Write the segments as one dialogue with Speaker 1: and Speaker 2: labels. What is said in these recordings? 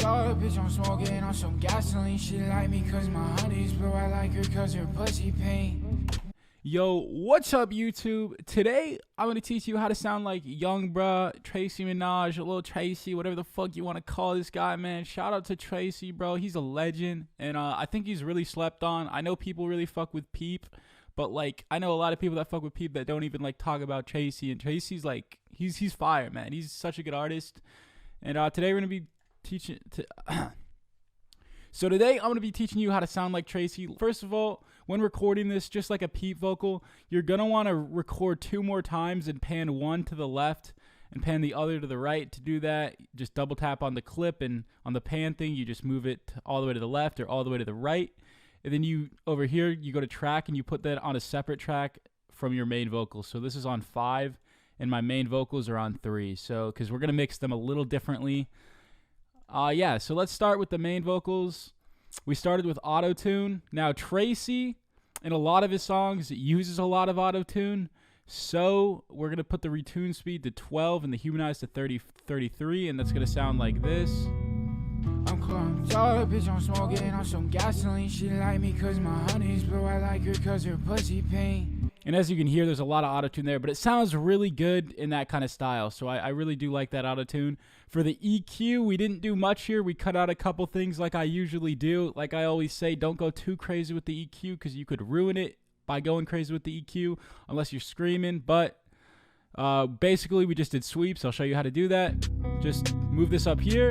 Speaker 1: Up, bitch, I'm smoking on some gasoline. She like me cause my honey's blue. I like her cause her pussy pink.
Speaker 2: Yo, what's up, YouTube? Today, I'm going to teach you how to sound like Young Bruh, Tracy Minaj, Lil Tracy, whatever the fuck you want to call this guy, man. Shout out to Tracy, bro. He's a legend, and I think he's really slept on. I know people really fuck with Peep, but, like, I know a lot of people that fuck with Peep that don't even, like, talk about Tracy, and Tracy's, like, he's fire, man. He's such a good artist, and today we're going to be teaching... So today, I'm going to be teaching you how to sound like Tracy. First of all, when recording this, just like a Peep vocal, you're going to want to record 2 more times and pan one to the left and pan the other to the right. To do that, just double tap on the clip, and on the pan thing, you just move it all the way to the left or all the way to the right. And then you, over here, you go to track and you put that on a separate track from your main vocals. So this is on 5 and my main vocals are on 3. So, because we're going to mix them a little differently. Yeah, so let's start with the main vocals. We started with auto-tune. Now, Tracy, in a lot of his songs, uses a lot of auto-tune. So we're going to put the retune speed to 12 and the humanize to 33, and that's going to sound like this.
Speaker 1: I'm clumped up, bitch, I'm smoking on some gasoline. She like me cause my honey's blue. I like her cause her pussy pink.
Speaker 2: And as you can hear, there's a lot of auto-tune there, but it sounds really good in that kind of style. So I really do like that auto-tune. For the EQ, we didn't do much here. We cut out a couple things like I usually do. Like I always say, don't go too crazy with the EQ because you could ruin it by going crazy with the EQ unless you're screaming. But basically, we just did sweeps. I'll show you how to do that. Just move this up here.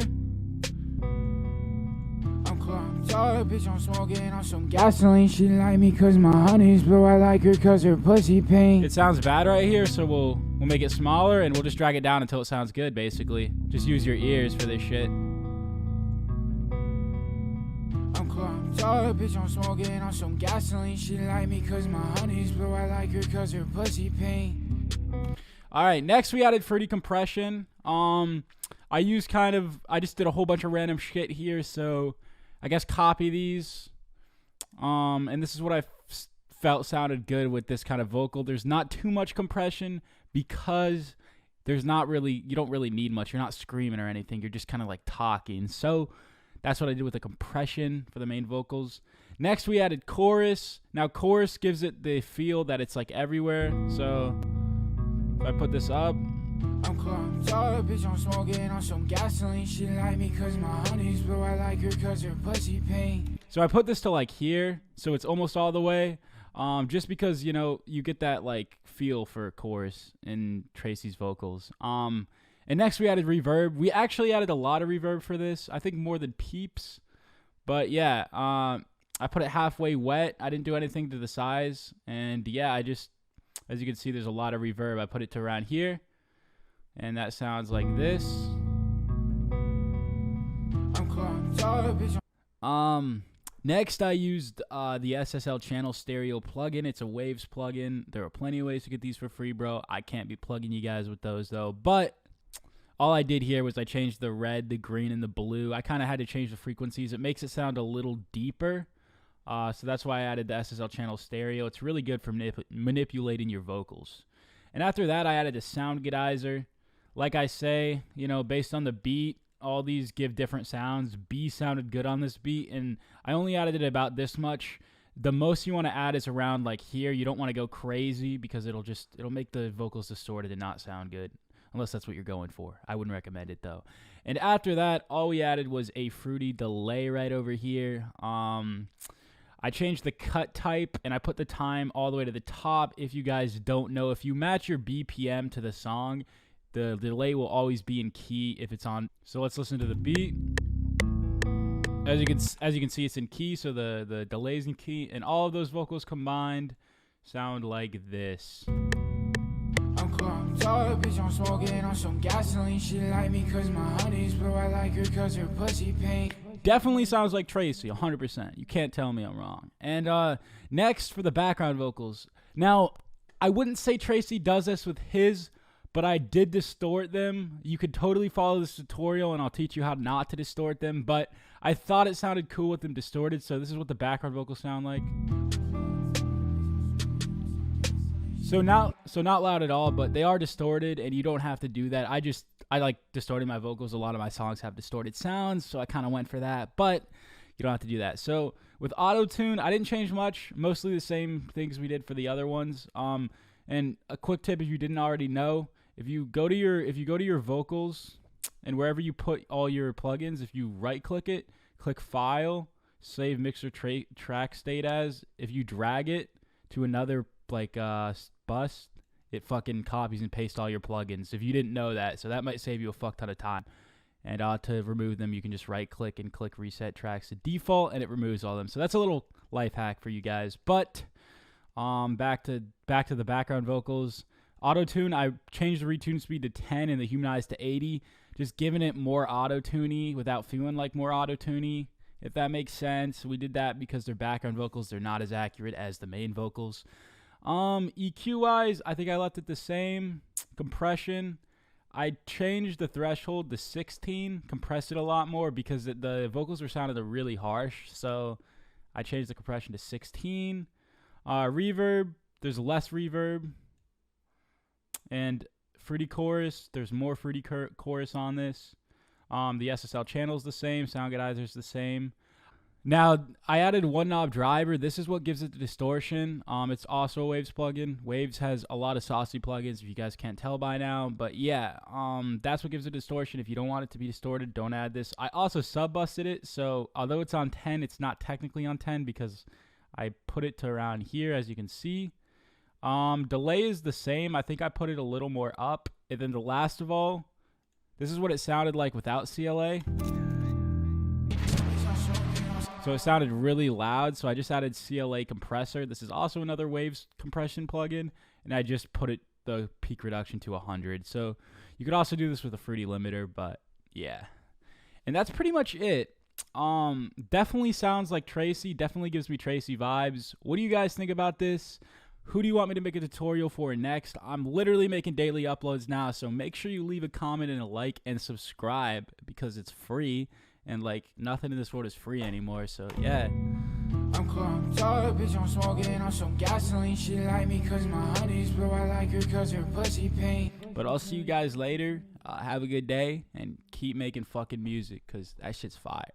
Speaker 1: Up, bitch, I'm smoking on some gasoline. She like me cause my honey's blue. I like her cause her pussy pink.
Speaker 2: It sounds bad right here, so we'll make it smaller and we'll just drag it down until it sounds good, basically. Just use your ears for this shit.
Speaker 1: I'm clumped up, bitch, I'm smoking on some gasoline. She like me cause my honey's blue. I like her cause her pussy pink.
Speaker 2: Alright, next we added fruity compression. I just did a whole bunch of random shit here, so I guess copy these, and this is what I felt sounded good with this kind of vocal. There's not too much compression because there's not really, you don't really need much. You're not screaming or anything. You're just kind of like talking. So that's what I did with the compression for the main vocals. Next, we added chorus. Now, chorus gives it the feel that it's like everywhere. So if I put this up.
Speaker 1: I'm clumped up, bitch, I'm smoking on some gasoline. She like me cause my honey's blue. I like her cause her pussy pink.
Speaker 2: So I put this to like here, so it's almost all the way. Just because, you know, you get that like feel for chorus in Tracy's vocals. And next we added reverb. We actually added a lot of reverb for this. I think more than Peeps. But yeah, I put it halfway wet. I didn't do anything to the size. And yeah, as you can see, there's a lot of reverb. I put it to around here. And that sounds like this. Next I used the Ssl Channel Stereo plugin. It's a Waves plugin. There are plenty of ways to get these for free, bro. I can't be plugging you guys with those though. But all I did here was I changed the red, the green, and the blue. I kind of had to change the frequencies. It makes it sound a little deeper. So that's why I added the Ssl Channel Stereo. It's really good for manipulating your vocals. And after that, I added a sound getizer. Like I say, you know, based on the beat, all these give different sounds. B sounded good on this beat, and I only added it about this much. The most you want to add is around like here. You don't want to go crazy because it'll make the vocals distorted and not sound good, unless that's what you're going for. I wouldn't recommend it though. And after that, all we added was a fruity delay right over here. I changed the cut type, and I put the time all the way to the top. If you guys don't know, if you match your BPM to the song, the delay will always be in key if it's on. So let's listen to the beat. As you can see, it's in key, so the delay's in key, and all of those vocals combined sound like this.
Speaker 1: I'm clumped up, bitch, I'm smoking on some gasoline. She like me cause my honey's blue. I like her cause her pussy pink.
Speaker 2: Definitely sounds like Tracy, 100%. You can't tell me I'm wrong. And next for the background vocals. Now, I wouldn't say Tracy does this with his, but I did distort them. You could totally follow this tutorial, and I'll teach you how not to distort them, but I thought it sounded cool with them distorted, so this is what the background vocals sound like. So not loud at all, but they are distorted, and you don't have to do that. I like distorting my vocals. A lot of my songs have distorted sounds, so I kind of went for that, but you don't have to do that. So with auto-tune, I didn't change much, mostly the same things we did for the other ones. And a quick tip, if you didn't already know, if you go to your vocals and wherever you put all your plugins, if you right click it, click file, save mixer track state as, if you drag it to another like bus, it fucking copies and pastes all your plugins. If you didn't know that, so that might save you a fuck ton of time. And to remove them, you can just right click and click reset tracks to default, and it removes all of them. So that's a little life hack for you guys. But back to the background vocals. Auto-tune, I changed the retune speed to 10 and the humanize to 80, just giving it more auto-tuney without feeling like more auto-tuney, if that makes sense. We did that because their background vocals, they're not as accurate as the main vocals. EQ-wise, I think I left it the same. Compression, I changed the threshold to 16, compressed it a lot more because the vocals were sounding really harsh, so I changed the compression to 16. Reverb, there's less reverb. And fruity chorus, there's more fruity chorus on this. The Ssl channel is the same, sound guidizer is the same. Now, I added one knob driver. This is what gives it the distortion. It's also a Waves plugin. Waves has a lot of saucy plugins, if you guys can't tell by now. But yeah, that's what gives it distortion. If you don't want it to be distorted, don't add this. I also sub-busted it, so although it's on 10, it's not technically on 10 because I put it to around here, as you can see. Delay is the same. I think I put it a little more up. And then the last of all, this is what it sounded like without CLA. So it sounded really loud, so I just added Cla Compressor. This is also another Waves compression plugin, and I just put the peak reduction to 100. So you could also do this with a fruity limiter, but yeah. And that's pretty much it. Definitely sounds like Tracy, definitely gives me Tracy vibes. What do you guys think about this? Who do you want me to make a tutorial for next? I'm literally making daily uploads now, so make sure you leave a comment and a like and subscribe because it's free. And like nothing in this world is free anymore, so yeah.
Speaker 1: I'm clumped up, bitch, I'm smoking on some gasoline. She like me cause my honey's blue, I like her cause her pussy pink.
Speaker 2: But I'll see you guys later. Have a good day and keep making fucking music cause that shit's fire.